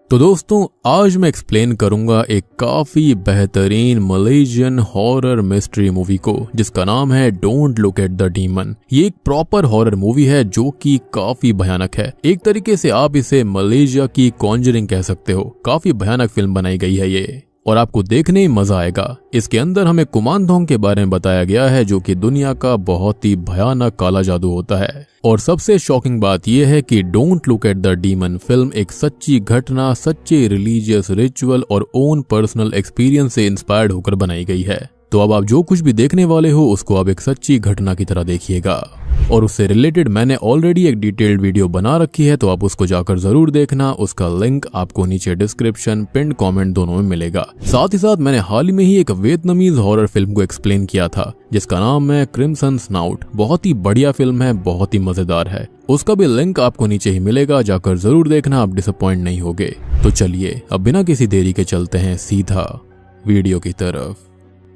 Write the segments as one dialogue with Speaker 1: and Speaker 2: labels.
Speaker 1: तो दोस्तों आज मैं एक्सप्लेन करूंगा एक काफी बेहतरीन मलेशियन हॉरर मिस्ट्री मूवी को जिसका नाम है don't look at the demon. ये एक प्रॉपर हॉरर मूवी है जो कि काफी भयानक है। एक तरीके से आप इसे मलेशिया की कॉन्जरिंग कह सकते हो। काफी भयानक फिल्म बनाई गई है ये और आपको देखने ही मजा आएगा। इसके अंदर हमें कुमानथोंग के बारे में बताया गया है जो कि दुनिया का बहुत ही भयानक काला जादू होता है। और सबसे शॉकिंग बात यह है कि don't look at the demon film एक सच्ची घटना, सच्चे रिलीजियस रिचुअल और ओन पर्सनल एक्सपीरियंस से इंस्पायर्ड होकर बनाई गई है। तो अब आप जो कुछ भी देखने वाले हो उसको आप एक सच्ची घटना की तरह देखिएगा। और उससे रिलेटेड मैंने ऑलरेडी एक डिटेल्ड वीडियो बना रखी है, तो आप उसको जाकर जरूर देखना। उसका लिंक आपको नीचे डिस्क्रिप्शन, पिन कमेंट दोनों में मिलेगा। साथ ही साथ मैंने हाल ही में ही एक वियतनामीज हॉरर फिल्म को एक्सप्लेन किया था जिसका नाम है क्रिम्सन स्नाउट। बहुत ही बढ़िया फिल्म है, बहुत ही मजेदार है। उसका भी लिंक आपको नीचे ही मिलेगा, जाकर जरूर देखना, आप डिसअपॉइंट नहीं होगे। तो चलिए अब बिना किसी देरी के चलते हैं सीधा वीडियो की तरफ।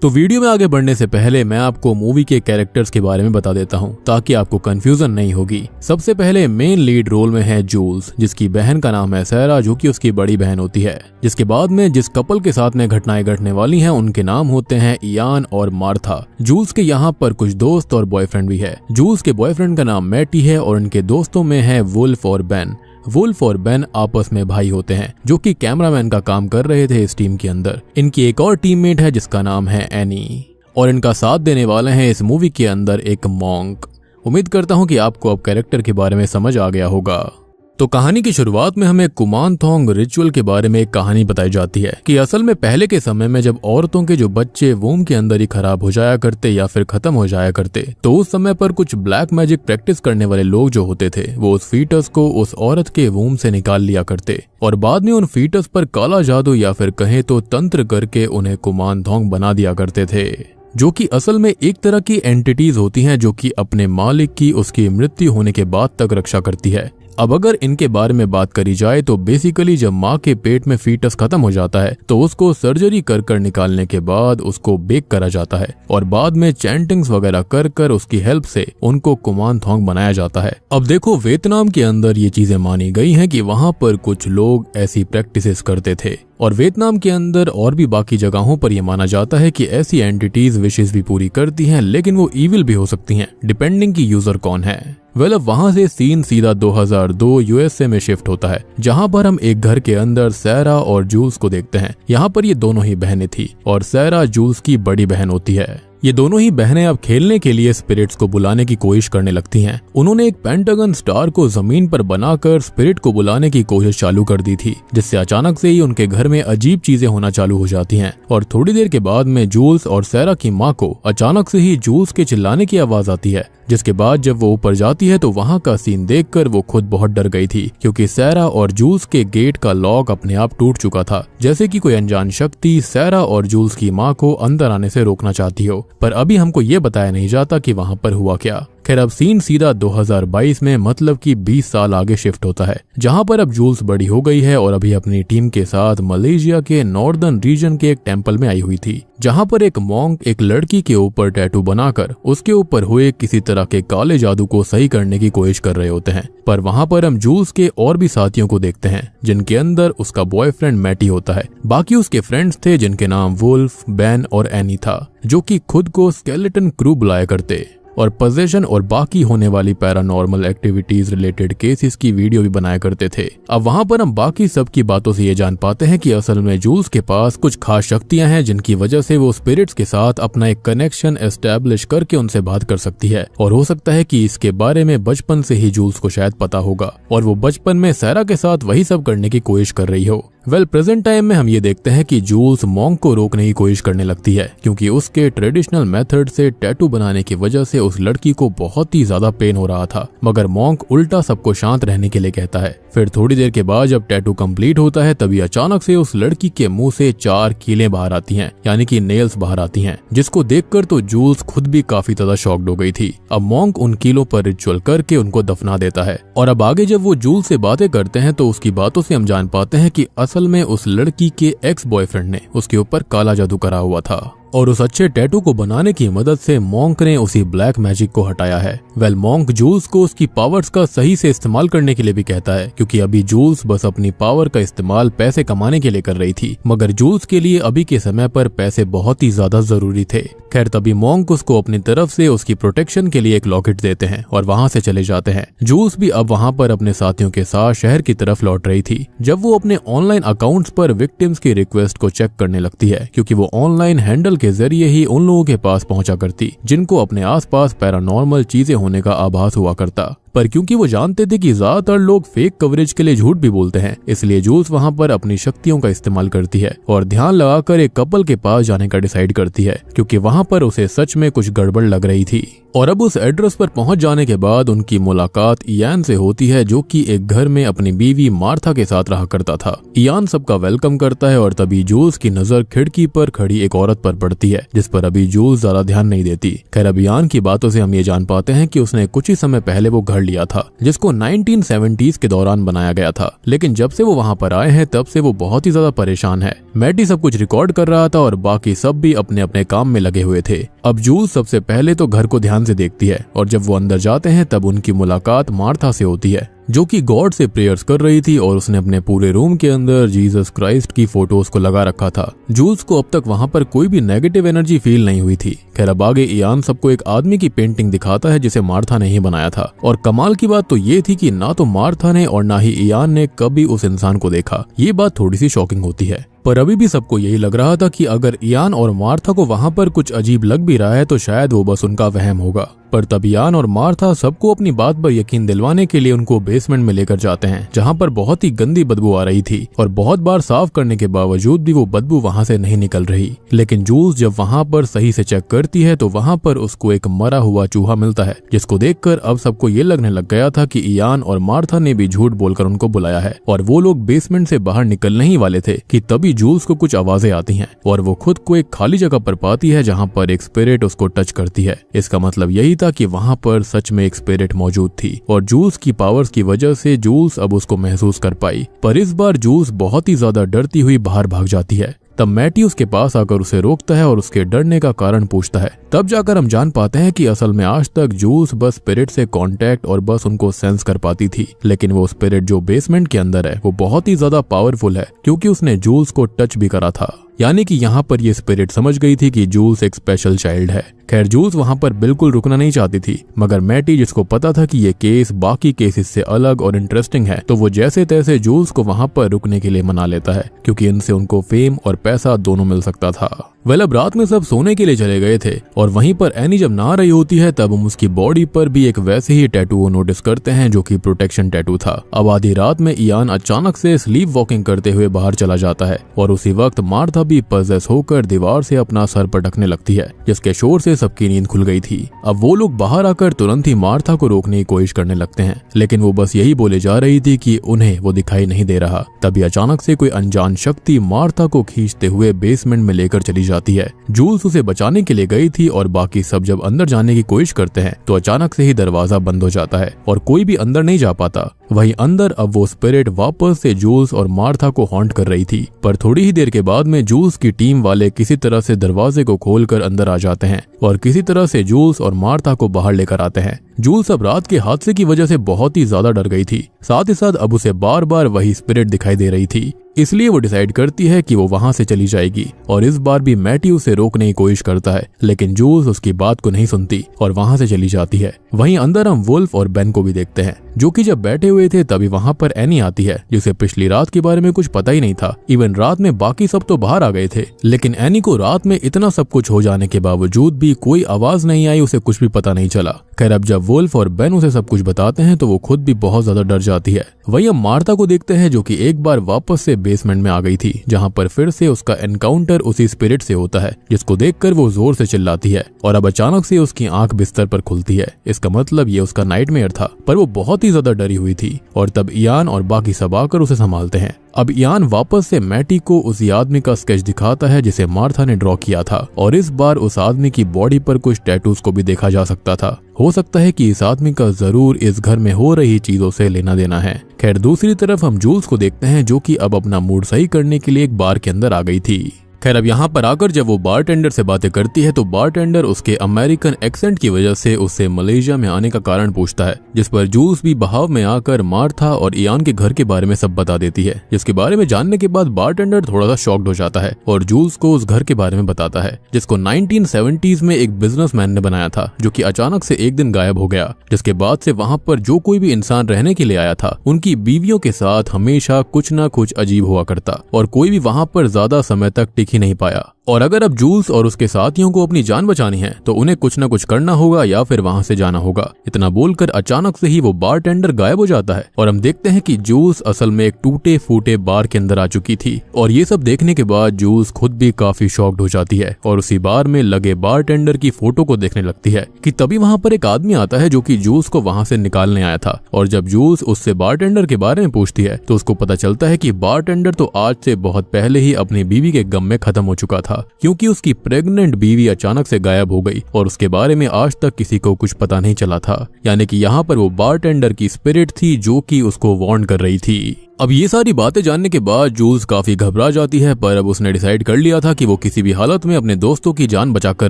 Speaker 1: तो वीडियो में आगे बढ़ने से पहले मैं आपको मूवी के कैरेक्टर्स के बारे में बता देता हूं ताकि आपको कंफ्यूजन नहीं होगी। सबसे पहले मेन लीड रोल में है जूल्स, जिसकी बहन का नाम है सैरा जो कि उसकी बड़ी बहन होती है। जिसके बाद में जिस कपल के साथ में घटनाएं घटने वाली हैं उनके नाम होते हैं इयान और मार्था। जूल्स के यहाँ पर कुछ दोस्त और बॉयफ्रेंड भी है। जूल्स के बॉयफ्रेंड का नाम मैटी है और उनके दोस्तों में है वुल्फ और बेन। वुल्फ और बेन आपस में भाई होते हैं जो कि कैमरामैन का काम कर रहे थे इस टीम के अंदर। इनकी एक और टीममेट है जिसका नाम है एनी और इनका साथ देने वाले हैं इस मूवी के अंदर एक मॉन्क। उम्मीद करता हूं कि आपको अब कैरेक्टर के बारे में समझ आ गया होगा। तो कहानी की शुरुआत में हमें कुमानथोंग रिचुअल के बारे में एक कहानी बताई जाती है कि असल में पहले के समय में जब औरतों के जो बच्चे वोम के अंदर ही खराब हो जाया करते या फिर खत्म हो जाया करते, तो उस समय पर कुछ ब्लैक मैजिक प्रैक्टिस करने वाले लोग जो होते थे वो उस फीटस को उस औरत के वोम से निकाल लिया करते और बाद में उन फीटस पर काला जादू या फिर कहें तो तंत्र करके उन्हें कुमानथोंग बना दिया करते थे, जो कि असल में एक तरह की एंटिटीज होती हैं जो कि अपने मालिक की उसकी मृत्यु होने के बाद तक रक्षा करती है। अब अगर इनके बारे में बात करी जाए तो बेसिकली जब माँ के पेट में फीटस खत्म हो जाता है तो उसको सर्जरी कर निकालने के बाद उसको बेक करा जाता है और बाद में चैंटिंग्स वगैरह कर उसकी हेल्प से उनको कुमानथोंग बनाया जाता है। अब देखो वियतनाम के अंदर ये चीजें मानी गई हैं कि वहाँ पर कुछ लोग ऐसी प्रैक्टिसेस करते थे और वियतनाम के अंदर और भी बाकी जगहों पर यह माना जाता है कि ऐसी एंटिटीज विशेष भी पूरी करती हैं, लेकिन वो इविल भी हो सकती हैं डिपेंडिंग की यूजर कौन है। अब वहां से सीन सीधा 2002 यूएसए में शिफ्ट होता है जहां पर हम एक घर के अंदर सैरा और जूल्स को देखते हैं। यहाँ पर ये दोनों ही बहनें थी और सैरा जूल्स की बड़ी बहन होती है। ये दोनों ही बहनें अब खेलने के लिए स्पिरिट्स को बुलाने की कोशिश करने लगती हैं। उन्होंने एक पेंटागन स्टार को जमीन पर बनाकर स्पिरिट को बुलाने की कोशिश चालू कर दी थी, जिससे अचानक से ही उनके घर में अजीब चीजें होना चालू हो जाती हैं। और थोड़ी देर के बाद में जूल्स और सैरा की माँ को अचानक से ही जूल्स के चिल्लाने की आवाज आती है, जिसके बाद जब वो ऊपर जाती है तो वहाँ का सीन देखकर वो खुद बहुत डर गई थी क्योंकि सैरा और जूल्स के गेट का लॉक अपने आप टूट चुका था, जैसे कि कोई अनजान शक्ति सैरा और जूल्स की माँ को अंदर आने से रोकना चाहती हो। पर अभी हमको ये बताया नहीं जाता कि वहाँ पर हुआ क्या। खैर अब सीन सीधा 2022 में मतलब कि 20 साल आगे शिफ्ट होता है जहां पर अब जूल्स बड़ी हो गई है और अभी अपनी टीम के साथ मलेशिया के नॉर्दर्न रीजन के एक टेम्पल में आई हुई थी जहां पर एक मॉन्क एक लड़की के ऊपर टैटू बनाकर उसके ऊपर हुए किसी तरह के काले जादू को सही करने की कोशिश कर रहे होते हैं। पर वहां पर हम जूल्स के और भी साथियों को देखते हैं जिनके अंदर उसका बॉयफ्रेंड मैटी होता है। बाकी उसके फ्रेंड्स थे जिनके नाम वुल्फ, बेन और एनी था, जो कि खुद को स्केलेटन क्रू बुलाया करते और पोजेशन और बाकी होने वाली पैरानॉर्मल एक्टिविटीज रिलेटेड केसेस की वीडियो भी बनाया करते थे। अब वहां पर हम बाकी सब की बातों से ये जान पाते हैं कि असल में जूल्स के पास कुछ खास शक्तियां हैं जिनकी वजह से वो स्पिरिट्स के साथ अपना एक कनेक्शन एस्टेब्लिश करके उनसे बात कर सकती है। और हो सकता है कि इसके बारे में बचपन से ही जूल्स को शायद पता होगा और वो बचपन में सैरा के साथ वही सब करने की कोशिश कर रही हो। प्रेजेंट टाइम में हम ये देखते हैं कि जूल्स मॉन्क को रोकने की कोशिश करने लगती है क्योंकि उसके ट्रेडिशनल मेथड से टैटू बनाने की वजह से उस लड़की को बहुत ही ज्यादा पेन हो रहा था, मगर मॉन्क उल्टा सबको शांत रहने के लिए कहता है। फिर थोड़ी देर के बाद जब टैटू कंप्लीट होता है तभी अचानक से उस लड़की के मुंह से 4 कीलें बाहर आती हैं, यानी कि नेल्स बाहर आती हैं, जिसको देखकर तो जूल्स खुद भी काफी ज्यादा शॉक्ड हो गई थी। अब मॉन्क उन कीलों पर रिचुअल करके उनको दफना देता है और अब आगे जब वो जूल्स से बातें करते हैं तो उसकी बातों से हम जान पाते हैं कि असल में उस लड़की के एक्स बॉयफ्रेंड ने उसके ऊपर काला जादू करा हुआ था और उस अच्छे टैटू को बनाने की मदद से मॉन्क ने उसी ब्लैक मैजिक को हटाया है। वेल मॉन्क जूल्स को उसकी पावर्स का सही से इस्तेमाल करने के लिए भी कहता है, क्योंकि अभी जूल्स बस अपनी पावर का इस्तेमाल पैसे कमाने के लिए कर रही थी, मगर जूल्स के लिए अभी के समय पर पैसे बहुत ही ज्यादा जरूरी थे। खैर तभी मॉन्क उसको अपनी तरफ से उसकी प्रोटेक्शन के लिए एक लॉकेट देते हैं और वहां से चले जाते हैं। जूल्स भी अब वहां पर अपने साथियों के साथ शहर की तरफ लौट रही थी जब वो अपने ऑनलाइन अकाउंट्स पर विक्टिम्स की रिक्वेस्ट को चेक करने लगती है, क्योंकि वो ऑनलाइन हैंडल के जरिए ही उन लोगों के पास पहुंचा करती जिनको अपने आसपास पैरानॉर्मल चीजें होने का आभास हुआ करता। पर क्योंकि वो जानते थे कि ज्यादातर लोग फेक कवरेज के लिए झूठ भी बोलते हैं, इसलिए जूल्स वहां पर अपनी शक्तियों का इस्तेमाल करती है और ध्यान लगाकर एक कपल के पास जाने का डिसाइड करती है, क्योंकि वहां पर उसे सच में कुछ गड़बड़ लग रही थी। और अब उस एड्रेस पर पहुंच जाने के बाद उनकी मुलाकात इयान से होती है, जो कि एक घर में अपनी बीवी मार्था के साथ रहा करता था। इयान सबका वेलकम करता है और तभी जूल्स की नजर खिड़की पर खड़ी एक औरत पर पड़ती है, जिस पर अभी जूल्स ज्यादा ध्यान नहीं देती। खैर अब इयान की बातों से हम ये जान पाते हैं कि उसने कुछ ही समय पहले वो घर लिया था, जिसको 1970s के दौरान बनाया गया था, लेकिन जब से वो वहां पर आए हैं तब से वो बहुत ही ज्यादा परेशान है। मैटी सब कुछ रिकॉर्ड कर रहा था और बाकी सब भी अपने अपने काम में लगे हुए थे। अब जूल्स सबसे पहले तो घर को ध्यान से देखती है और जब वो अंदर जाते हैं तब उनकी मुलाकात मार्था से होती है, जो कि गॉड से प्रेयर्स कर रही थी और उसने अपने पूरे रूम के अंदर जीसस क्राइस्ट की फोटोज को लगा रखा था। जूल्स को अब तक वहां पर कोई भी नेगेटिव एनर्जी फील नहीं हुई थी। खैर अब आगे इयान सबको एक आदमी की पेंटिंग दिखाता है जिसे मार्था ने ही बनाया था, और कमाल की बात तो ये थी कि ना तो मार्था ने और ना ही इयान ने कभी उस इंसान को देखा। ये बात थोड़ी सी शॉकिंग होती है, पर अभी भी सबको यही लग रहा था कि अगर इयान और मार्था को वहां पर कुछ अजीब लग भी रहा है तो शायद वो बस उनका वहम होगा। पर तब इयान और मार्था सबको अपनी बात पर यकीन दिलवाने के लिए उनको बेसमेंट में लेकर जाते हैं, जहां पर बहुत ही गंदी बदबू आ रही थी और बहुत बार साफ करने के बावजूद भी वो बदबू वहां से नहीं निकल रही। लेकिन जूल्स जब वहां पर सही से चेक करती है तो वहां पर उसको एक मरा हुआ चूहा मिलता है, जिसको देखकर अब सबको ये लगने लग गया था कि इयान और मार्था ने भी झूठ बोलकर उनको बुलाया है और वो लोग बेसमेंट से बाहर निकलने ही वाले थे कि तभी जूल्स को कुछ आवाजें आती हैं और वो खुद को एक खाली जगह पर पाती है जहां पर एक स्पिरिट उसको टच करती है। इसका मतलब यही था कि वहां पर सच में एक स्पिरिट मौजूद थी और जूल्स की पावर्स की वजह से जूल्स अब उसको महसूस कर पाई। पर इस बार जूल्स बहुत ही ज्यादा डरती हुई बाहर भाग जाती है। तब मैटी उसके पास आकर उसे रोकता है और उसके डरने का कारण पूछता है। तब जाकर हम जान पाते हैं कि असल में आज तक जूल्स बस स्पिरिट से कांटेक्ट और बस उनको सेंस कर पाती थी, लेकिन वो स्पिरिट जो बेसमेंट के अंदर है वो बहुत ही ज्यादा पावरफुल है, क्योंकि उसने जूल्स को टच भी करा था। यानी कि यहाँ पर ये स्पिरिट समझ गई थी कि जूल्स एक स्पेशल चाइल्ड है। खैर जूल्स वहां पर बिल्कुल रुकना नहीं चाहती थी, मगर मैटी जिसको पता था कि ये केस बाकी केसेस से अलग और इंटरेस्टिंग है, तो वो जैसे तैसे जूल्स को वहां पर रुकने के लिए मना लेता है, क्योंकि इनसे उनको फेम और पैसा दोनों मिल सकता था। वेल अब रात में सब सोने के लिए चले गए थे और वहीं पर एनी जब नहा रही होती है तब हम उसकी बॉडी पर भी एक वैसे ही टैटू नोटिस करते हैं, जो कि प्रोटेक्शन टैटू था। अब आधी रात में इयान अचानक से स्लीप वॉकिंग करते हुए बाहर चला जाता है और उसी वक्त मार्था भी पजेस होकर दीवार से अपना सर पटकने लगती है, जिसके शोर से सबकी नींद खुल गई थी। अब वो लोग बाहर आकर तुरंत ही मार्था को रोकने की कोशिश करने लगते हैं, लेकिन वो बस यही बोले जा रही थी कि उन्हें वो दिखाई नहीं दे रहा। तभी अचानक से कोई अनजान शक्ति मार्था को खींचते हुए बेसमेंट में लेकर चली जाती है। जूल्स उसे बचाने के लिए गई थी और बाकी सब जब अंदर जाने की कोशिश करते हैं तो अचानक से ही दरवाजा बंद हो जाता है और कोई भी अंदर नहीं जा पाता। वहीं अंदर अब वो स्पिरिट वापस से जूल्स और मार्था को हॉन्ट कर रही थी। पर थोड़ी ही देर के बाद में जूल्स की टीम वाले किसी तरह से दरवाजे को खोलकर अंदर आ जाते हैं और किसी तरह से जूल्स और मार्था को बाहर लेकर आते हैं। जूल्स अब रात के हादसे की वजह से बहुत ही ज्यादा डर गई थी, साथ ही साथ अब उसे बार बार वही स्पिरिट दिखाई दे रही थी, इसलिए वो डिसाइड करती है कि वो वहां से चली जाएगी। और इस बार भी मैटी उसे रोकने की कोशिश करता है, लेकिन जूल्स उसकी बात को नहीं सुनती और वहां से चली जाती है। वहीं अंदर हम वुल्फ और बेन को भी देखते हैं, जो कि जब बैठे हुए थे तभी वहां पर एनी आती है, जिसे पिछली रात के बारे में कुछ पता ही नहीं था। इवन रात में बाकी सब तो बाहर आ गए थे, लेकिन एनी को रात में इतना सब कुछ हो जाने के बावजूद भी कोई आवाज नहीं आई, उसे कुछ भी पता नहीं चला। खैर अब जब वुल्फ और बेन उसे सब कुछ बताते हैं तो वो खुद भी बहुत ज्यादा डर जाती है। वहीं हम मार्था को देखते हैं, जो कि एक बार वापस से बेसमेंट में आ गई थी, जहां पर फिर से उसका एनकाउंटर उसी स्पिरिट से होता है, जिसको देखकर वो जोर से चिल्लाती है और अब अचानक से उसकी आंख बिस्तर पर खुलती है। इसका मतलब ये उसका नाइटमेयर था, पर वो बहुत ही ज्यादा डरी हुई थी और तब इयान और बाकी सब आकर उसे संभालते हैं। अब इयान वापस से मैटी को उसी आदमी का स्केच दिखाता है जिसे मार्था ने ड्रॉ किया था, और इस बार उस आदमी की बॉडी पर कुछ टैटूज को भी देखा जा सकता था। हो सकता है कि इस आदमी का जरूर इस घर में हो रही चीजों से लेना देना है। खैर दूसरी तरफ हम जूल्स को देखते हैं, जो कि अब अपना मूड सही करने के लिए एक बार के अंदर आ गई थी। खैर अब यहाँ पर आकर जब वो बारटेंडर से बातें करती है तो बारटेंडर उसके अमेरिकन एक्सेंट की वजह से उससे मलेशिया में आने का कारण पूछता है, जिस पर जूल्स भी बहाव में आकर मार्था और इयान के घर के बारे में सब बता देती है। जिसके बारे में जानने के बाद बारटेंडर थोड़ा सा शॉक्ड हो जाता है और जूल्स को उस घर के बारे में बताता है जिसको 1970s में एक बिजनेसमैन ने बनाया था, जो कि अचानक से एक दिन गायब हो गया। जिसके बाद से वहां पर जो कोई भी इंसान रहने के लिए आया था उनकी बीवियों के साथ हमेशा कुछ न कुछ अजीब हुआ करता और कोई भी वहां पर ज्यादा समय तक टिक ही नहीं पाया। और अगर अब जूल्स और उसके साथियों को अपनी जान बचानी है तो उन्हें कुछ न कुछ करना होगा या फिर वहां से जाना होगा। इतना बोलकर अचानक से ही वो बारटेंडर गायब हो जाता है और हम देखते हैं कि जूल्स असल में एक टूटे फूटे बार के अंदर आ चुकी थी। और ये सब देखने के बाद जूल्स खुद भी काफी शॉक्ड हो जाती है और उसी बार में लगे बारटेंडर की फोटो को देखने लगती है कि तभी वहां पर एक आदमी आता है जो कि जूल्स को वहां से निकालने आया था। और जब जूल्स उससे बारटेंडर के बारे में पूछती है तो उसको पता चलता है कि बारटेंडर तो आज से बहुत पहले ही अपनी बीवी के गम में खत्म हो चुका था, क्योंकि उसकी प्रेग्नेंट बीवी अचानक से गायब हो गई और उसके बारे में आज तक किसी को कुछ पता नहीं चला था। यानी कि यहाँ पर वो बारटेंडर की स्पिरिट थी जो कि उसको वार्न कर रही थी। अब ये सारी बातें जानने के बाद जूल्स काफी घबरा जाती है, पर अब उसने डिसाइड कर लिया था कि वो किसी भी हालत में अपने दोस्तों की जान बचाकर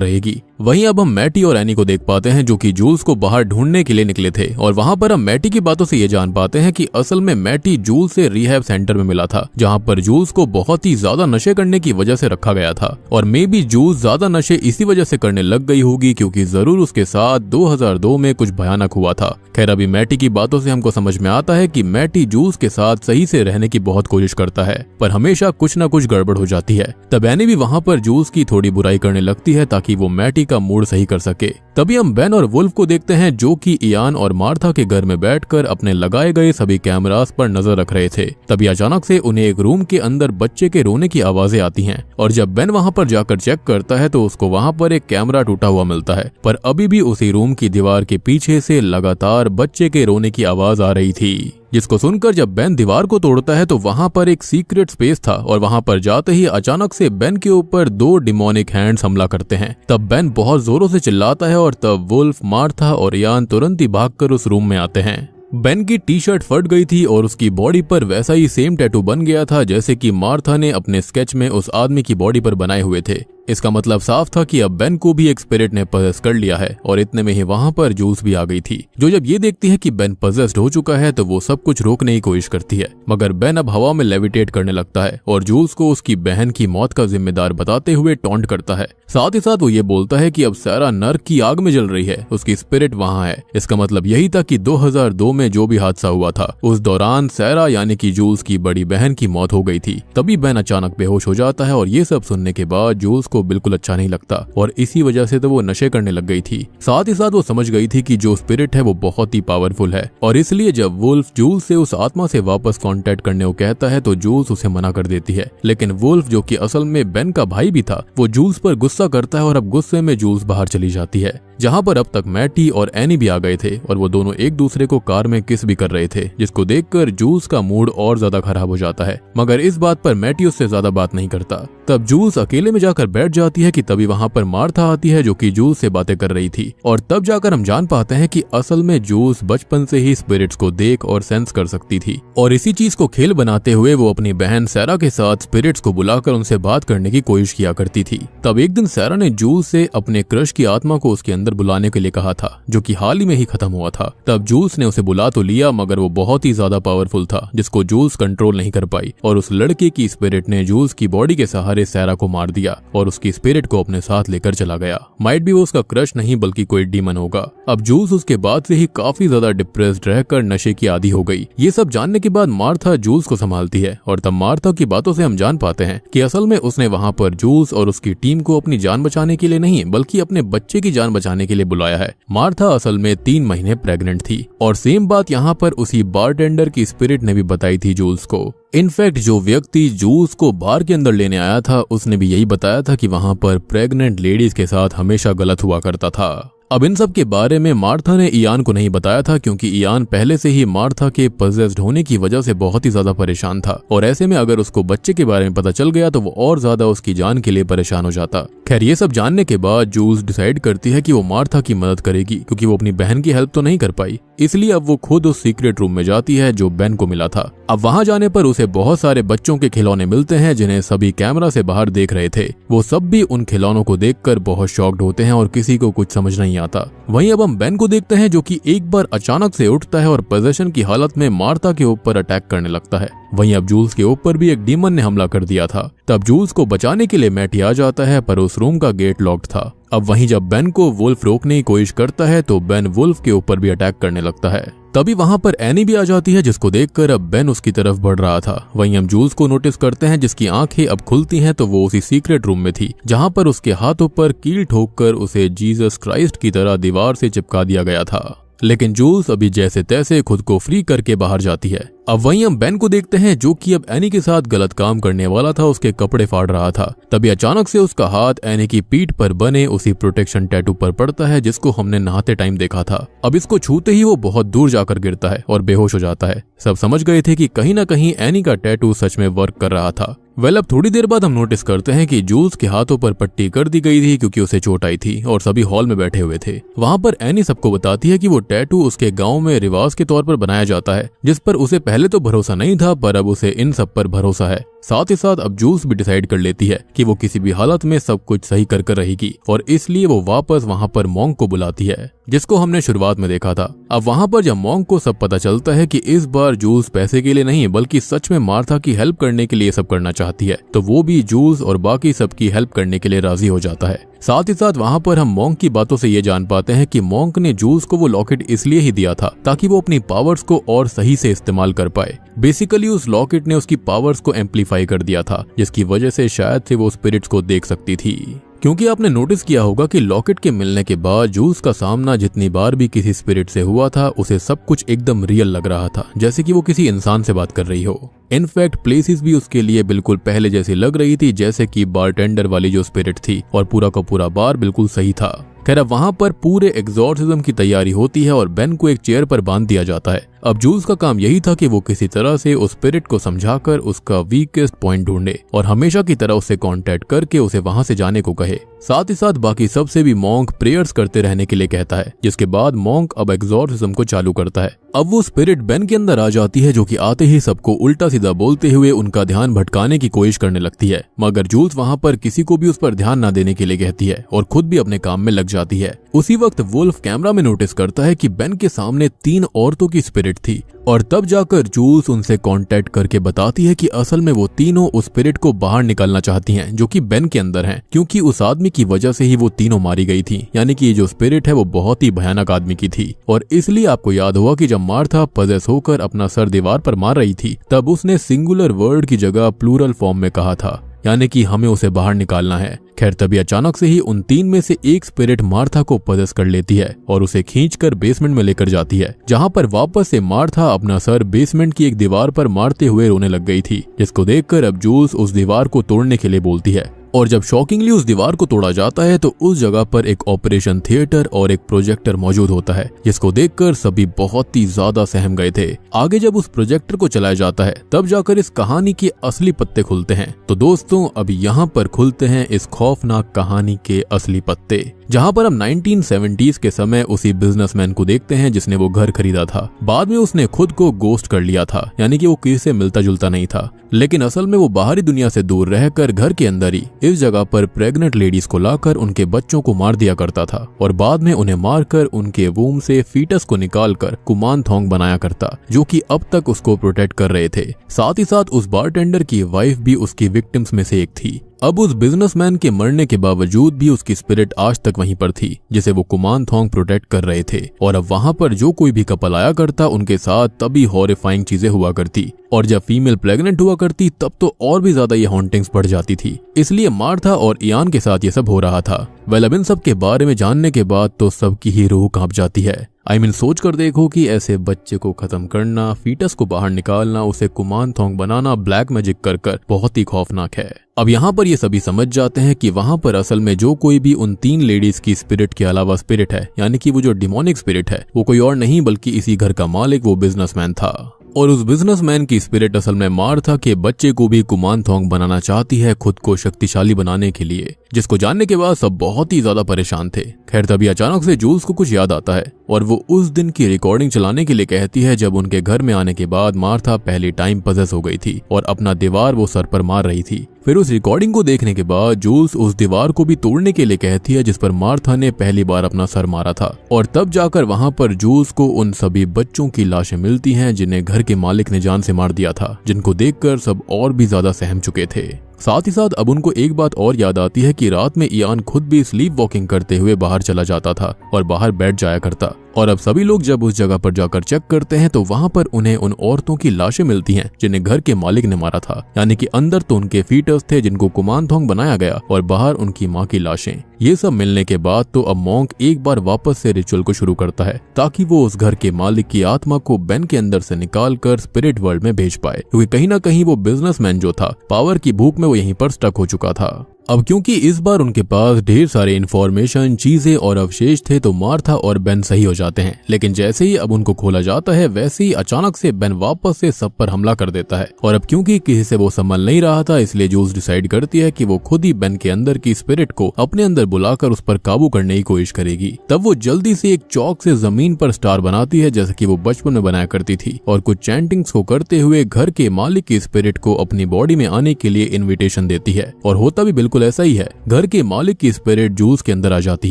Speaker 1: रहेगी। वहीं अब हम मैटी और एनी को देख पाते हैं जो कि जूल्स को बाहर ढूंढने के लिए निकले थे और वहां पर हम मैटी की बातों से ये जान पाते हैं कि असल में मैटी जूल्स से रिहैब सेंटर में मिला था, जहां पर जूल्स को बहुत ही ज्यादा नशे करने की वजह से रखा गया था। और मे बी जूल्स ज्यादा नशे इसी वजह से करने लग गई होगी क्योंकि जरूर उसके साथ 2002 में कुछ भयानक हुआ था। खैर अभी मैटी की बातों से हमको समझ में आता है कि मैटी जूल्स के साथ सही से रहने की बहुत कोशिश करता है, पर हमेशा कुछ न कुछ गड़बड़ हो जाती है। तब एनी भी वहां पर जूल्स की थोड़ी बुराई करने लगती है ताकि वो मैटी का मूड सही कर सके। तभी हम बेन और वुल्फ को देखते हैं जो कि इयान और मार्था के घर में बैठकर अपने लगाए गए सभी कैमरास पर नजर रख रहे थे। तभी अचानक से उन्हें एक रूम के अंदर बच्चे के रोने की आवाजें आती हैं और जब बेन वहां पर जाकर चेक करता है तो उसको वहां पर एक कैमरा टूटा हुआ मिलता है, पर अभी भी उसी रूम की दीवार के पीछे से लगातार बच्चे के रोने की आवाज आ रही थी। जिसको सुनकर जब बेन दीवार को तोड़ता है तो वहां पर एक सीक्रेट स्पेस था और वहां पर जाते ही अचानक से बेन के ऊपर 2 डिमोनिक हैंड्स हमला करते हैं। तब बेन बहुत जोरों से चिल्लाता है और तब वुल्फ, मार्था और इयान तुरंत ही भागकर उस रूम में आते हैं। बेन की टी शर्ट फट गई थी और उसकी बॉडी पर वैसा ही सेम टैटू बन गया था जैसे कि मार्था ने अपने स्केच में उस आदमी की बॉडी पर बनाए हुए थे। इसका मतलब साफ था कि अब बेन को भी एक स्पिरिट ने पजेस कर लिया है और इतने में ही वहां पर जूल्स भी आ गई थी, जो जब ये देखती है कि बेन पजेस्ड हो चुका है तो वो सब कुछ रोकने की कोशिश करती है, मगर बेन अब हवा में लेविटेट करने लगता है और जूल्स को उसकी बहन की मौत का जिम्मेदार बताते हुए टॉन्ट करता है। साथ ही साथ वो ये बोलता है कि अब सारा नर्क की आग में जल रही है, उसकी स्पिरिट वहां है। इसका मतलब यही था कि 2002 में जो भी हादसा हुआ था उस दौरान सैरा यानी कि जूल्स की बड़ी बहन की मौत हो गई थी। तभी बेन अचानक बेहोश हो जाता है और ये सब सुनने के बाद जूल्स को बिल्कुल अच्छा नहीं लगता और इसी वजह से तो वो नशे करने लग गई थी। साथ ही साथ वो समझ गई थी कि जो स्पिरिट है वो बहुत ही पावरफुल है और इसलिए जब वुल्फ जूल्स से उस आत्मा से वापस कांटेक्ट करने को कहता है तो जूल्स उसे मना कर देती है। लेकिन वुल्फ जो कि असल में बेन का भाई भी था वो जूल्स पर गुस्सा करता है और अब गुस्से में जूल्स बाहर चली जाती है, जहां पर अब तक मैटी और एनी भी आ गए थे और वो दोनों एक दूसरे को कार में किस भी कर रहे थे, जिसको देखकर जूल्स का मूड और ज्यादा खराब हो जाता है। मगर इस बात पर मैटी उससे ज्यादा बात नहीं करता। तब जूल्स अकेले में जाकर बैठ जाती है कि तभी वहां पर मार्था आती है जो कि जूल्स से बातें कर रही थी और तब जाकर हम जान पाते हैं कि असल में जूल्स बचपन से ही स्पिरिट्स को देख और सेंस कर सकती थी और इसी चीज को खेल बनाते हुए वो अपनी बहन सैरा के साथ स्पिरिट्स को बुलाकर उनसे बात करने की कोशिश किया करती थी। तब एक दिन सैरा ने जूल्स से अपने क्रश की आत्मा को उसके अंदर बुलाने के लिए कहा था, जो कि हाल ही में ही खत्म हुआ था। तब जूल्स ने उसे बुला तो लिया मगर वो बहुत ही ज्यादा पावरफुल था जिसको जूल्स कंट्रोल नहीं कर पाई और उस लड़के की स्पिरिट ने जूल्स की बॉडी के सहारे सैरा को मार दिया और उसकी स्पिरिट को अपने साथ लेकर चला गया। माइट भी वो उसका क्रश नहीं बल्कि कोई डीमन होगा। अब जूल्स उसके बाद से ही काफी ज्यादा डिप्रेस्ड रहकर नशे की आदी हो गई। ये सब जानने के बाद मार्था जूल्स को संभालती है और तब मार्था की बातों से हम जान पाते हैं कि असल में उसने वहां पर जूल्स और उसकी टीम को अपनी जान बचाने के लिए नहीं बल्कि अपने बच्चे की जान बचाने के लिए बुलाया है। मार्था असल में 3 महीने प्रेग्नेंट थी और सेम बात यहाँ पर उसी बारटेंडर की स्पिरिट ने भी बताई थी जूल्स को। इनफैक्ट जो व्यक्ति जूल्स को बार के अंदर लेने आया था उसने भी यही बताया था कि वहां पर प्रेग्नेंट लेडीज के साथ हमेशा गलत हुआ करता था। अब इन सब के बारे में मार्था ने इयान को नहीं बताया था, क्योंकि इयान पहले से ही मार्था के पजेस्ड होने की वजह से बहुत ही ज्यादा परेशान था, और ऐसे में अगर उसको बच्चे के बारे में पता चल गया तो वो और ज्यादा उसकी जान के लिए परेशान हो जाता। खैर, ये सब जानने के बाद जूल्स डिसाइड करती है कि वो मार्था की मदद करेगी, क्योंकि वो अपनी बहन की हेल्प तो नहीं कर पाई। इसलिए अब वो खुद उस सीक्रेट रूम में जाती है जो बेन को मिला था। अब वहां जाने पर उसे बहुत सारे बच्चों के खिलौने मिलते हैं जिन्हें सभी कैमरा से बाहर देख रहे थे। वो सब भी उन खिलौनों को देखकर बहुत शॉक्ड होते हैं और किसी को कुछ समझ नहीं आता। वहीं अब हम बेन को देखते हैं जो कि एक बार अचानक से उठता है और पोजेशन की हालत में मार्था के ऊपर अटैक करने लगता है। वहीं अब जूल्स के ऊपर भी एक डीमन ने हमला कर दिया था। तब जूल्स को बचाने के लिए मैटी आ जाता है, पर उस रूम का गेट लॉक्ड था। अब वहीं जब बेन को वुल्फ रोकने की कोशिश करता है तो बेन वुल्फ के ऊपर भी अटैक करने लगता है। तभी वहां पर एनी भी आ जाती है, जिसको देखकर अब बेन उसकी तरफ बढ़ रहा था। वहीं हम जूल्स को नोटिस करते हैं जिसकी आंखें अब खुलती हैं तो वो उसी सीक्रेट रूम में थी जहां पर उसके हाथों पर कील ठोककर उसे जीसस क्राइस्ट की तरह दीवार से चिपका दिया गया था। लेकिन जूल्स अभी जैसे तैसे खुद को फ्री करके बाहर जाती है। अब वहीं हम बेन को देखते हैं जो कि अब एनी के साथ गलत काम करने वाला था, उसके कपड़े फाड़ रहा था। तभी अचानक से उसका हाथ एनी की पीठ पर बने उसी प्रोटेक्शन टैटू पर पड़ता है जिसको हमने नहाते टाइम देखा था। अब इसको छूते ही वो बहुत दूर जाकर गिरता है और बेहोश हो जाता है। सब समझ गए थे कि कहीं ना कहीं एनी का टैटू सच में वर्क कर रहा था। अब थोड़ी देर बाद हम नोटिस करते हैं कि जूल्स के हाथों पर पट्टी कर दी गई थी क्योंकि उसे चोट आई थी और सभी हॉल में बैठे हुए थे। वहां पर एनी सबको बताती है कि वो टैटू उसके गांव में रिवाज के तौर पर बनाया जाता है, जिस पर उसे पहले तो भरोसा नहीं था, पर अब उसे इन सब पर भरोसा है। साथ ही साथ अब जूल्स भी डिसाइड कर लेती है कि वो किसी भी हालत में सब कुछ सही कर रहेगी, और इसलिए वो वापस वहां पर मॉन्क को बुलाती है जिसको हमने शुरुआत में देखा था। अब वहां पर जब मॉन्क को सब पता चलता है कि इस बार जूल्स पैसे के लिए नहीं बल्कि सच में मार्था की हेल्प करने के लिए सब करना चाहती है, तो वो भी जूल्स और बाकी सबकी हेल्प करने के लिए राजी हो जाता है। साथ ही साथ वहां पर हम मॉन्क की बातों से ये जान पाते हैं कि मॉन्क ने जूल्स को वो लॉकेट इसलिए ही दिया था ताकि वो अपनी पावर्स को और सही से इस्तेमाल कर पाए। बेसिकली उस लॉकेट ने उसकी पावर्स को एम्पलीफाई कर दिया था, जिसकी वजह से शायद से वो स्पिरिट्स को देख सकती थी। क्योंकि आपने नोटिस किया होगा कि लॉकेट के मिलने के बाद जूल्स का सामना जितनी बार भी किसी स्पिरिट से हुआ था उसे सब कुछ एकदम रियल लग रहा था, जैसे कि वो किसी इंसान से बात कर रही हो। इनफैक्ट प्लेसेस भी उसके लिए बिल्कुल पहले जैसी लग रही थी, जैसे कि बारटेंडर वाली जो स्पिरिट थी, और पूरा का पूरा बार बिल्कुल सही था। खैर, अब वहां पर पूरे एग्जॉर्सिज्म की तैयारी होती है और बेन को एक चेयर पर बांध दिया जाता है। अब जूल्स का काम यही था कि वो किसी तरह से उस स्पिरिट को समझाकर उसका वीकेस्ट पॉइंट ढूंढे और हमेशा की तरह उससे कांटेक्ट करके उसे वहां से जाने को कहे। साथ ही साथ बाकी सबसे भी मॉन्क प्रेयर्स करते रहने के लिए कहता है, जिसके बाद मॉन्क अब एग्जॉर्सिज्म को चालू करता है। अब वो स्पिरिट बेन के अंदर आ जाती है जो कि आते ही सबको उल्टा सीधा बोलते हुए उनका ध्यान भटकाने की कोशिश करने लगती है, मगर जूल्स वहां पर किसी को भी उस पर ध्यान न देने के लिए कहती है और खुद भी अपने काम में लग जाती है। उसी वक्त वुल्फ कैमरा में नोटिस करता है कि बेन के सामने 3 औरतों की स्पिरिट थी, और तब जाकर जूल्स उनसे कांटेक्ट करके बताती है कि असल में वो तीनों उस स्पिरिट को बाहर निकालना चाहती हैं जो कि बेन के अंदर हैं, क्योंकि उस आदमी की वजह से ही वो तीनों मारी गई थी। यानी कि ये जो स्पिरिट है वो बहुत ही भयानक आदमी की थी। और इसलिए आपको याद होगा कि जब मार्था पजेस होकर अपना सर दीवार पर मार रही थी तब उसने सिंगुलर वर्ड की जगह प्लूरल फॉर्म में कहा था, यानी कि हमें उसे बाहर निकालना है। खैर, तभी अचानक से ही उन 3 में से एक स्पिरिट मार्था को पजेस कर लेती है और उसे खींचकर बेसमेंट में लेकर जाती है, जहां पर वापस से मार्था अपना सर बेसमेंट की एक दीवार पर मारते हुए रोने लग गई थी, जिसको देखकर अब जूल्स उस दीवार को तोड़ने के लिए बोलती है। और जब शॉकिंगली उस दीवार को तोड़ा जाता है तो उस जगह पर एक ऑपरेशन थिएटर और एक प्रोजेक्टर मौजूद होता है, जिसको देखकर सभी बहुत ही ज्यादा सहम गए थे। आगे जब उस प्रोजेक्टर को चलाया जाता है तब जाकर इस कहानी के असली पत्ते खुलते हैं। तो दोस्तों, अब यहाँ पर खुलते हैं इस खौफनाक कहानी के असली पत्ते, जहाँ पर हम 1970s के समय उसी बिजनेसमैन को देखते हैं जिसने वो घर खरीदा था। बाद में उसने खुद को गोस्ट कर लिया था, यानी कि वो किसी से मिलता जुलता नहीं था, लेकिन असल में वो बाहरी दुनिया से दूर रहकर घर के अंदर ही इस जगह पर प्रेग्नेंट लेडीज को लाकर उनके बच्चों को मार दिया करता था और बाद में उन्हें मारकर उनके वूम से फीटस को निकालकर कुमानथोंग बनाया करता, जो कि अब तक उसको प्रोटेक्ट कर रहे थे। साथ ही साथ उस बारटेंडर की वाइफ भी उसकी विक्टिम्स में से एक थी। अब उस बिजनेसमैन के मरने के बावजूद भी उसकी स्पिरिट आज तक वहीं पर थी, जिसे वो कुमानथोंग प्रोटेक्ट कर रहे थे। और अब वहां पर जो कोई भी कपल आया करता उनके साथ तभी हॉरिफाइंग चीजें हुआ करती, और जब फीमेल प्रेग्नेंट हुआ करती तब तो और भी ज्यादा ये हॉन्टिंग्स बढ़ जाती थी। इसलिए मार्था और इयान के साथ ये सब हो रहा था। अब इन सब के बारे में जानने के बाद तो सबकी ही रूह कांप जाती है। सोच कर देखो कि ऐसे बच्चे को खत्म करना, फीटस को बाहर निकालना, उसे कुमानथोंग बनाना ब्लैक मैजिक कर बहुत ही खौफनाक है। अब यहाँ पर ये सभी समझ जाते हैं कि वहाँ पर असल में जो कोई भी उन 3 लेडीज की स्पिरिट के अलावा स्पिरिट है, यानी कि वो जो डिमोनिक स्पिरिट है वो कोई और नहीं बल्कि इसी घर का मालिक वो बिजनेसमैन था। और उस बिजनेसमैन की स्पिरिट असल में मार्था के बच्चे को भी कुमानथोंग बनाना चाहती है खुद को शक्तिशाली बनाने के लिए, जिसको जानने के बाद सब बहुत ही ज्यादा परेशान थे। खैर तभी अचानक से जूल्स को कुछ याद आता है और वो उस दिन की रिकॉर्डिंग चलाने के लिए कहती है जब उनके घर में आने के बाद मार्था पहली टाइम पजेस हो गई थी और अपना दीवार वो सर पर मार रही थी। फिर उस रिकॉर्डिंग को देखने के बाद जूल्स उस दीवार को भी तोड़ने के लिए कहती है जिस पर मार्था ने पहली बार अपना सर मारा था, और तब जाकर वहां पर जूल्स को उन सभी बच्चों की लाशें मिलती हैं जिन्हें घर के मालिक ने जान से मार दिया था, जिनको देखकर सब और भी ज्यादा सहम चुके थे। साथ ही साथ अब उनको एक बात और याद आती है कि रात में इयान खुद भी स्लीप वॉकिंग करते हुए बाहर चला जाता था और बाहर बैठ जाया करता, और अब सभी लोग जब उस जगह पर जाकर चेक करते हैं तो वहां पर उन्हें उन औरतों की लाशें मिलती हैं जिन्हें घर के मालिक ने मारा था, यानी कि अंदर तो उनके फीटस थे जिनको कुमानथोंग बनाया गया और बाहर उनकी माँ की लाशें। ये सब मिलने के बाद तो अब मॉन्क एक बार वापस से रिचुअल को शुरू करता है ताकि वो उस घर के मालिक की आत्मा को बेन के अंदर से निकाल कर स्पिरिट वर्ल्ड में भेज पाए, क्योंकि कहीं ना कहीं वो बिजनेसमैन जो था पावर की भूख में वो यहीं पर स्टक हो चुका था। अब क्योंकि इस बार उनके पास ढेर सारे इन्फॉर्मेशन, चीजें और अवशेष थे तो मार्था और बेन सही हो जाते हैं, लेकिन जैसे ही अब उनको खोला जाता है वैसे ही अचानक से बेन वापस से सब पर हमला कर देता है। और अब क्योंकि किसी से वो संभल नहीं रहा था इसलिए जूल्स डिसाइड करती है कि वो खुद ही बेन के अंदर की स्पिरिट को अपने अंदर बुलाकर उस पर काबू करने की कोशिश करेगी। तब वो जल्दी से एक चौक से जमीन पर स्टार बनाती है जैसे कि वो बचपन में बनाया करती थी, और कुछ चैंटिंग्स को करते हुए घर के मालिक की स्पिरिट को अपनी बॉडी में आने के लिए इन्विटेशन देती है। और होता भी बिल्कुल ऐसा ही है। घर के मालिक की स्पिरिट जूल्स के अंदर आ जाती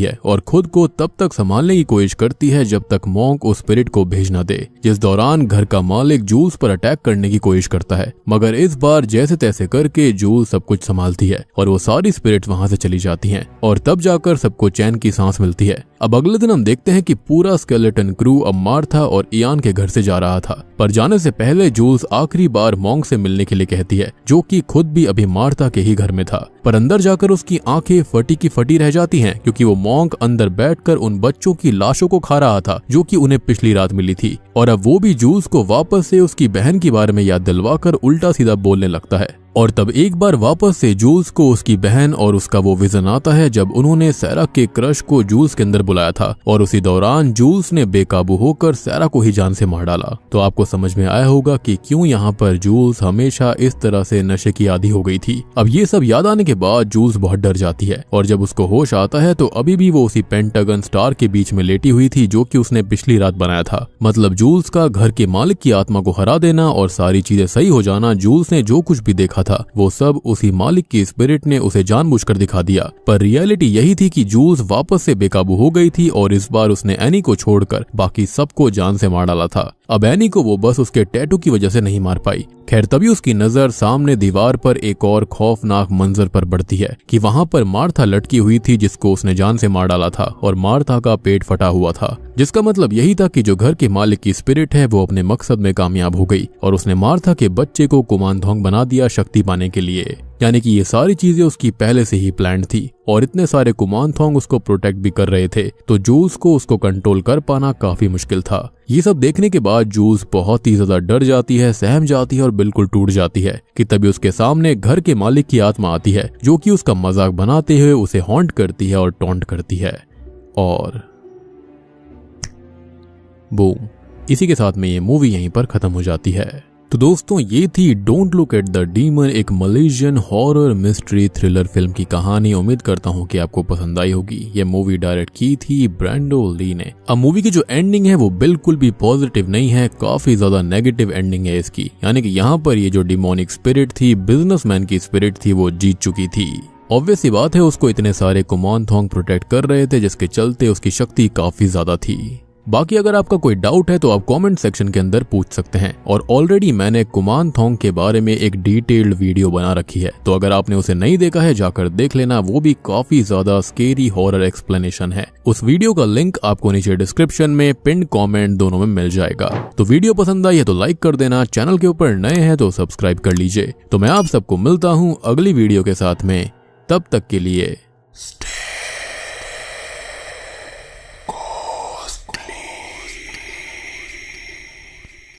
Speaker 1: है और खुद को तब तक संभालने की कोशिश करती है जब तक मॉन्क उस स्पिरिट को भेज न दे, जिस दौरान घर का मालिक जूल्स पर अटैक करने की कोशिश करता है, मगर इस बार जैसे तैसे करके जूल्स सब कुछ संभालती है और वो सारी स्पिरिट वहां से चली जाती हैं, और तब जाकर सबको चैन की सांस मिलती है। अब अगले दिन हम देखते हैं कि पूरा स्केलेटन क्रू अब मार्था और इयान के घर से जा रहा था, पर जाने से पहले जूल्स आखिरी बार मॉन्क से मिलने के लिए कहती है, जो कि खुद भी अभी मार्था के ही घर में था, पर अंदर जाकर उसकी आंखें फटी की फटी रह जाती हैं क्योंकि वो मॉन्क अंदर बैठकर उन बच्चों की लाशों को खा रहा था जो कि उन्हें पिछली रात मिली थी, और अब वो भी जूल्स को वापस से उसकी बहन के बारे में याद दिलवाकर उल्टा सीधा बोलने लगता है। और तब एक बार वापस से जूल्स को उसकी बहन और उसका वो विजन आता है जब उन्होंने सैरा के क्रश को जूल्स के अंदर बुलाया था, और उसी दौरान जूल्स ने बेकाबू होकर सैरा को ही जान से मार डाला। तो आपको समझ में आया होगा कि क्यों यहाँ पर जूल्स हमेशा इस तरह से नशे की आदी हो गई थी। अब ये सब याद आने के बाद जूल्स बहुत डर जाती है, और जब उसको होश आता है तो अभी भी वो उसी पेंटागन स्टार के बीच में लेटी हुई थी जो कि उसने पिछली रात बनाया था। मतलब जूल्स का घर के मालिक की आत्मा को हरा देना और सारी चीजें सही हो जाना, जूल्स ने जो कुछ भी देखा था वो सब उसी मालिक की स्पिरिट ने उसे जानबूझकर दिखा दिया। पर रियलिटी यही थी कि जूल्स वापस से बेकाबू हो गई थी और इस बार उसने एनी को छोड़कर बाकी सबको जान से मार डाला था। अब एनी को वो बस उसके टैटू की वजह से नहीं मार पाई। खैर तभी उसकी नजर सामने दीवार पर एक और खौफनाक मंजर पर बढ़ती है कि वहां पर मार्था लटकी हुई थी जिसको उसने जान से मार डाला था, और मार्था का पेट फटा हुआ था, जिसका मतलब यही था कि जो घर के मालिक की स्पिरिट है वो अपने मकसद में कामयाब हो गई और उसने मार्था के बच्चे को कुमानथोंग बना दिया शक्ति पाने के लिए। यानी कि ये सारी चीजें उसकी पहले से ही प्लान्ड थी, और इतने सारे कुमानथोंग उसको प्रोटेक्ट भी कर रहे थे, तो जूल्स को उसको कंट्रोल कर पाना काफी मुश्किल था। ये सब देखने के बाद जूल्स बहुत ही ज्यादा डर जाती है, सहम जाती है और बिल्कुल टूट जाती है कि तभी उसके सामने घर के मालिक की आत्मा आती है जो कि उसका मजाक बनाते हुए उसे हॉन्ट करती है और टॉन्ट करती है। और बूम, इसी के साथ में ये मूवी यहीं पर खत्म हो जाती है। तो दोस्तों ये थी don't look at the demon, एक Malaysian horror mystery thriller film की कहानी। उम्मीद करता हूँ कि आपको पसंद आई होगी। ये मूवी डायरेक्ट की थी ब्रेंडो ली ने। अब मूवी की जो एंडिंग है वो बिल्कुल भी पॉजिटिव नहीं है, काफी ज्यादा नेगेटिव एंडिंग है इसकी। यानी कि यहाँ पर ये जो डिमोनिक स्पिरिट थी, बिजनेसमैन की स्पिरिट थी, वो जीत चुकी थी। ऑब्वियस सी बात है उसको इतने सारे कुमानथोंग प्रोटेक्ट कर रहे थे जिसके चलते उसकी शक्ति काफी ज्यादा थी। बाकी अगर आपका कोई डाउट है तो आप कमेंट सेक्शन के अंदर पूछ सकते हैं, और ऑलरेडी मैंने कुमानथोंग के बारे में एक डिटेल्ड वीडियो बना रखी है, तो अगर आपने उसे नहीं देखा है जाकर देख लेना। वो भी काफी ज्यादा स्केरी हॉरर एक्सप्लेनेशन है। उस वीडियो का लिंक आपको नीचे डिस्क्रिप्शन में, पिन कमेंट दोनों में मिल जाएगा। तो वीडियो पसंद आई है तो लाइक कर देना, चैनल के ऊपर नए हैं तो सब्सक्राइब कर लीजिए। तो मैं आप सबको मिलता हूँ अगली वीडियो के साथ में, तब तक के लिए